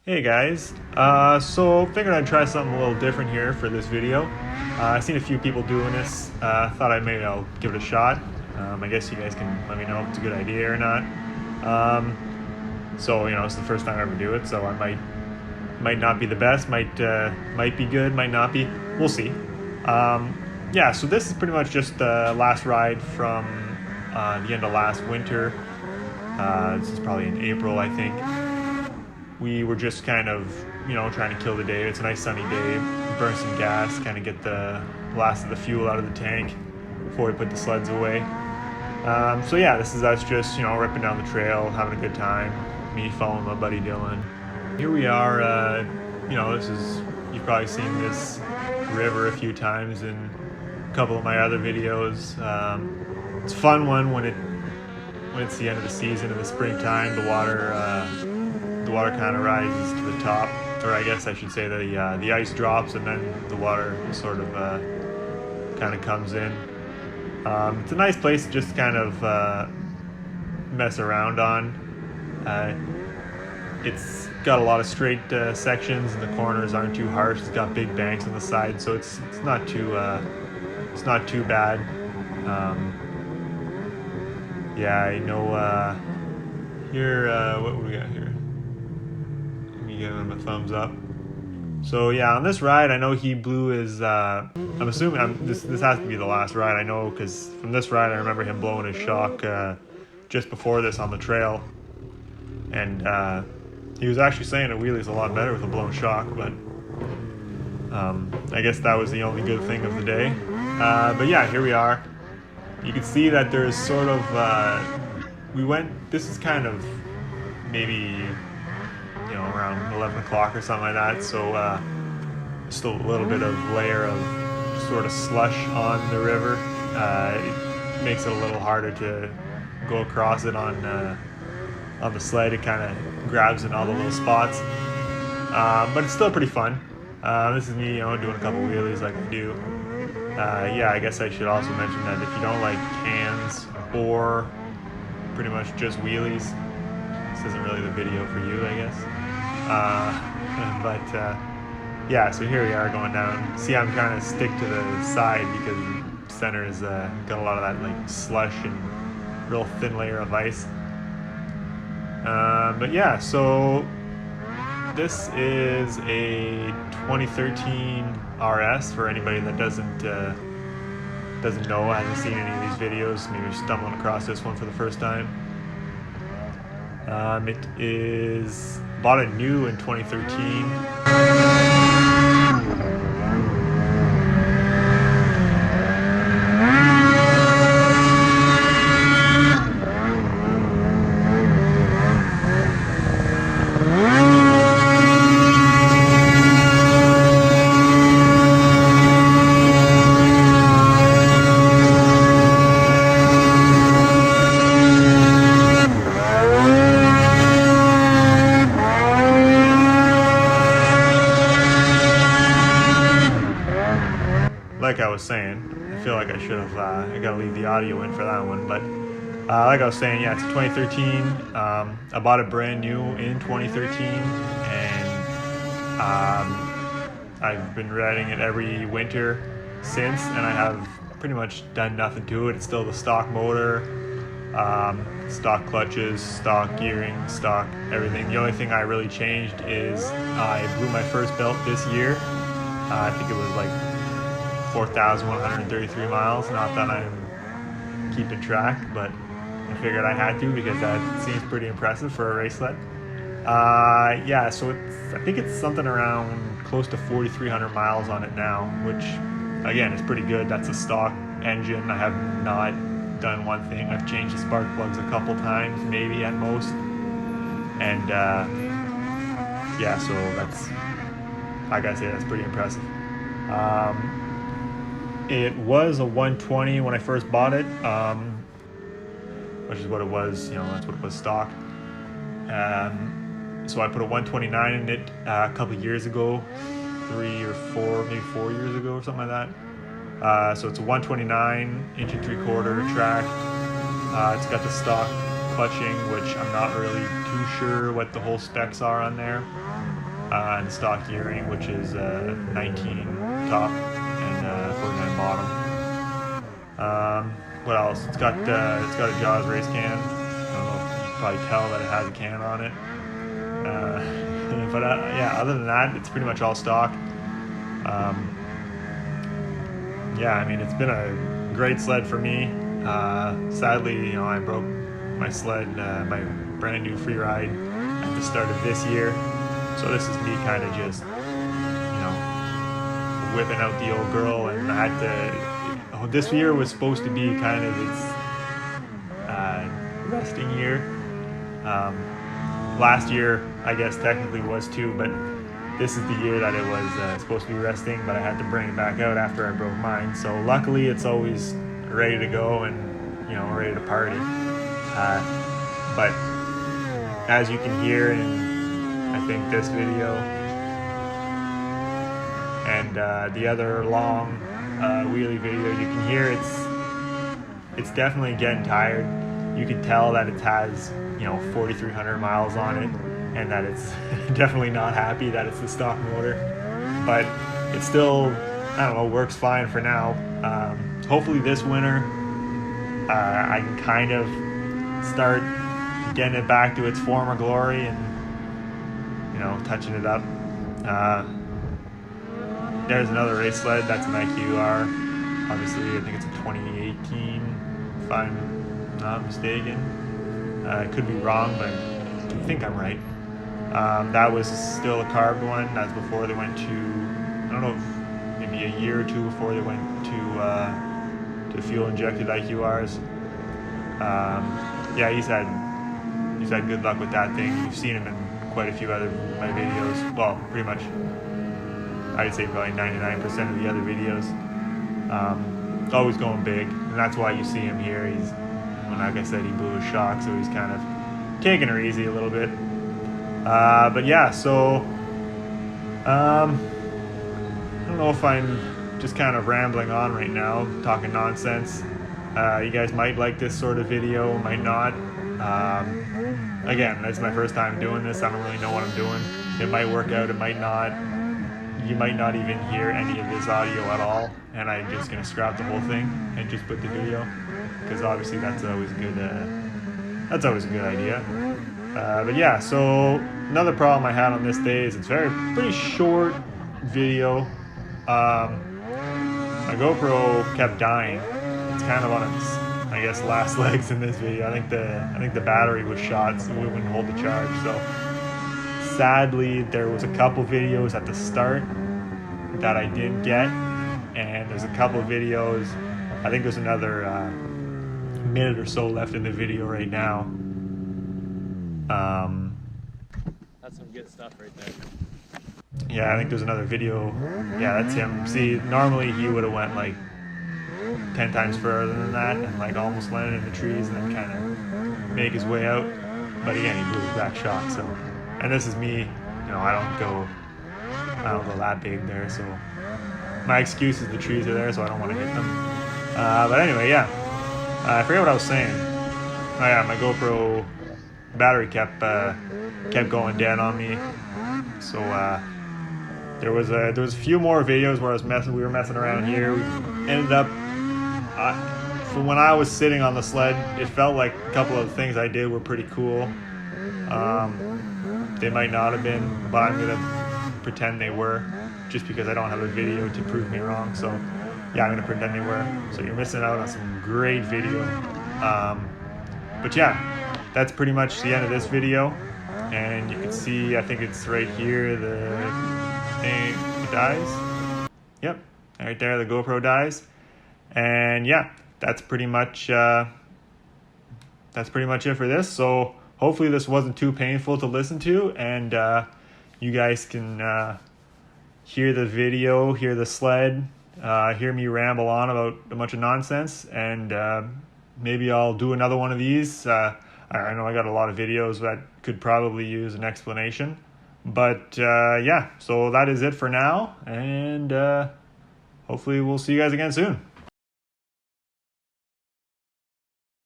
Hey guys, so figured I'd try something a little different here for this video. I've seen a few people doing this, thought maybe I'll give it a shot. I guess you guys can let me know if it's a good idea or not. It's the first time I ever do it, so I might not be the best, might be good, might not be, we'll see. So this is pretty much just the last ride from the end of last winter. This is probably in April, I think. We were just kind of, trying to kill the day. It's a nice sunny day, burn some gas, kind of get the last of the fuel out of the tank before we put the sleds away. This is us just, ripping down the trail, having a good time. Me following my buddy Dylan. Here we are, you've probably seen this river a few times in a couple of my other videos. It's a fun one when it's the end of the season in the springtime. The water kind of rises to the top, or I guess I should say the ice drops and then the water sort of kind of comes in. It's a nice place to just kind of mess around on. It's got a lot of straight sections, and the corners aren't too harsh. It's got big banks on the side, so it's not too bad. I know here, what do we got here? Let me give him a thumbs up. So yeah, on this ride, I know he blew his, I'm assuming this has to be the last ride, I know, because from this ride I remember him blowing his shock just before this on the trail. And he was actually saying a wheelie's a lot better with a blown shock, but I guess that was the only good thing of the day. But yeah, here we are. You can see that there's sort of, this is kind of maybe, around 11 o'clock or something like that, so still a little bit of layer of sort of slush on the river. It makes it a little harder to go across it on the sled. It kind of grabs in all the little spots, but it's still pretty fun. This is me, doing a couple wheelies like I do. I guess I should also mention that if you don't like cans or pretty much just wheelies, this isn't really the video for you, I guess. So here we are going down. See, I'm trying to stick to the side because the center has got a lot of that like slush and real thin layer of ice. So this is a 2013 RS for anybody that doesn't know, hasn't seen any of these videos, maybe you're stumbling across this one for the first time. It is bought it new in 2013. Like I was saying, I feel like I should have, I gotta leave the audio in for that one, but like I was saying, yeah, it's 2013. I bought it brand new in 2013, and I've been riding it every winter since, and I have pretty much done nothing to it. It's still the stock motor, stock clutches, stock gearing, stock everything. The only thing I really changed is I blew my first belt this year. I think it was like 4,133 miles. Not that I'm keeping track, but I figured I had to because that seems pretty impressive for a race sled. So I think it's something around close to 4,300 miles on it now, which again is pretty good. That's a stock engine. I have not done one thing. I've changed the spark plugs a couple times, maybe at most. And so I gotta say that's pretty impressive. It was a 120 when I first bought it, which is what it was, that's what it was stock. So I put a 129 in it a couple years ago, 3 or 4, maybe 4 years ago or something like that. So it's a 129 inch and 3/4 track. It's got the stock clutching, which I'm not really too sure what the whole specs are on there. And stock gearing, which is 19 top and 49 bottom. What else? It's got a Jaws race can. I don't know if you can probably tell that it has a can on it. But yeah, other than that, it's pretty much all stock. Yeah, I mean, it's been a great sled for me. Sadly, I broke my sled, my brand new free ride at the start of this year. So this is me kind of just, whipping out the old girl, and I had to. This year was supposed to be kind of its resting year. Last year, I guess technically was too, but this is the year that it was supposed to be resting. But I had to bring it back out after I broke mine. So luckily, it's always ready to go and ready to party. But as you can hear in, I think, this video and the other long wheelie video, you can hear it's definitely getting tired. You can tell that it has 4,300 miles on it, and that it's definitely not happy that it's the stock motor, but it still, I don't know, works fine for now. Hopefully this winter I can kind of start getting it back to its former glory and touching it up. There's another race sled. That's an IQR. Obviously, I think it's a 2018, if I'm not mistaken. I could be wrong, but I think I'm right. That was still a carved one. That's before they went to, I don't know, if maybe a year or two before they went to fuel-injected IQRs. Yeah, he's had good luck with that thing. You've seen him in quite a few other of my videos. Well, pretty much, I'd say probably 99% of the other videos. It's always going big, and that's why you see him here. Like I said, he blew his shock, so he's kind of taking her easy a little bit. But yeah, so I don't know if I'm just kind of rambling on right now, talking nonsense. You guys might like this sort of video, might not. Again, it's my first time doing this. I don't really know what I'm doing. It might work out, it might not. You might not even hear any of this audio at all, and I'm just gonna scrap the whole thing and just put the video, because obviously that's always a good idea. But yeah, so another problem I had on this day is it's pretty short video. My GoPro kept dying. It's kind of on its, I guess, last legs in this video. I think the battery was shot, so we wouldn't hold the charge. So sadly, there was a couple videos at the start that I didn't get, and there's a couple videos. I think there's another minute or so left in the video right now. That's some good stuff right there. Yeah, I think there's another video. Yeah, that's him. See, normally he would have went like 10 times further than that and like almost landed in the trees and then kind of make his way out. But again, he blew his back shot. So, and this is me. I don't go that big there. So my excuse is the trees are there, so I don't want to hit them. But anyway, yeah. I forget what I was saying. Oh yeah, my GoPro battery kept going dead on me. So there was a few more videos where we were messing around here. We ended up from when I was sitting on the sled, it felt like a couple of the things I did were pretty cool. They might not have been, but I'm gonna pretend they were, just because I don't have a video to prove me wrong. So yeah, I'm gonna pretend they were. So you're missing out on some great video. But yeah, that's pretty much the end of this video. And you can see, I think it's right here, the thing dies. Yep, right there, the GoPro dies. And yeah, that's pretty much it for this. So hopefully this wasn't too painful to listen to, and you guys can hear the video, hear the sled, hear me ramble on about a bunch of nonsense, and maybe I'll do another one of these. I know I got a lot of videos that could probably use an explanation, but yeah, so that is it for now, and hopefully we'll see you guys again soon.